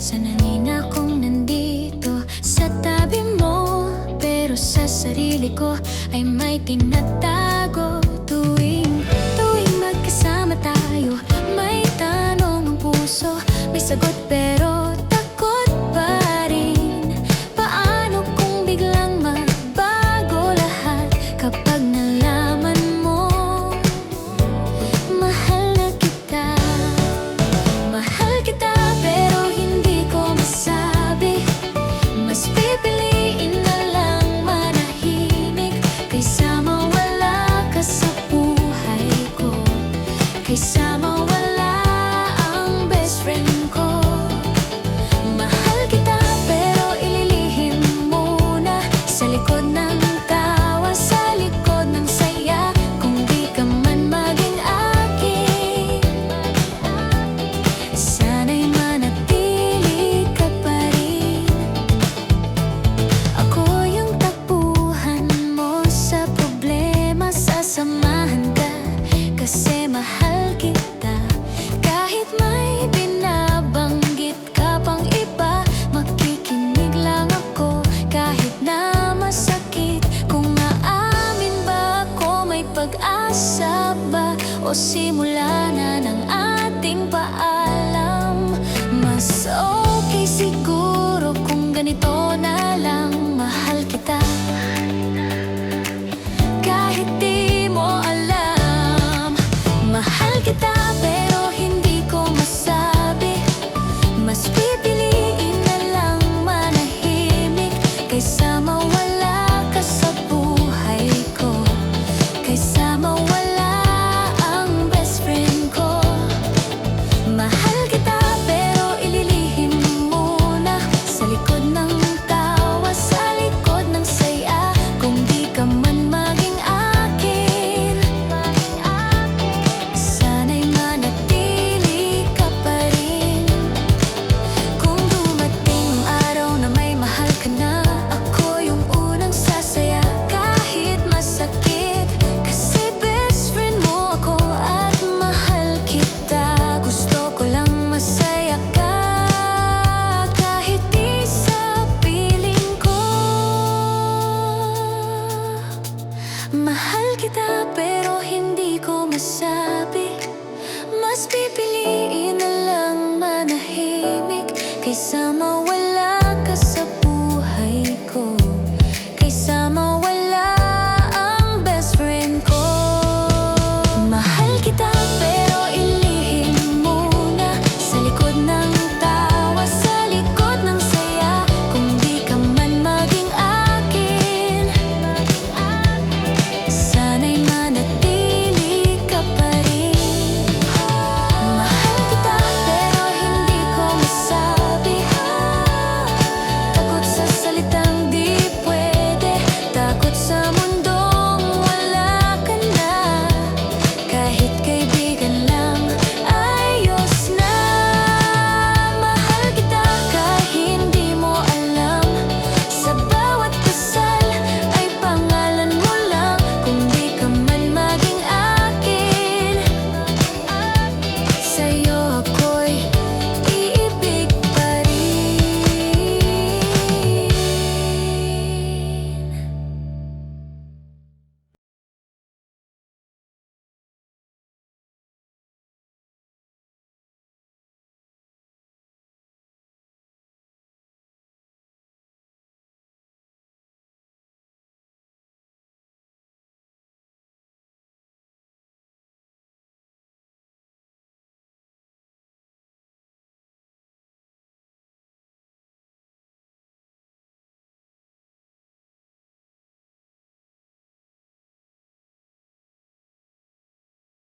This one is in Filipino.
Sanay kong nandito sa tabi mo, pero sa sarili ko ay may tinatago. Tuwing magkasama tayo, may tanong ang puso, may sagot pero takot pa rin. Paano kung biglang magbago lahat kapag nalaman mo mahal na kita? Mahal kita pero hindi ko masabi. Mas pipiliin na lang manahimik kaysa mawala ka sa buhay ko, kaysa mawala ang best friend ko. Mahal kita pero ililihim muna sa likod ng tawa, sa likod ng saya, kung di ka man maging akin. Sana'y manatili ka pa rin. Ako yung takbuhan mo sa problema, sasamahan ka kasi mahal kita. Kahit may binabanggit ka pang iba, makikinig lang ako kahit na masakit. Kung aamin ba ako, may pag-asa ba o simula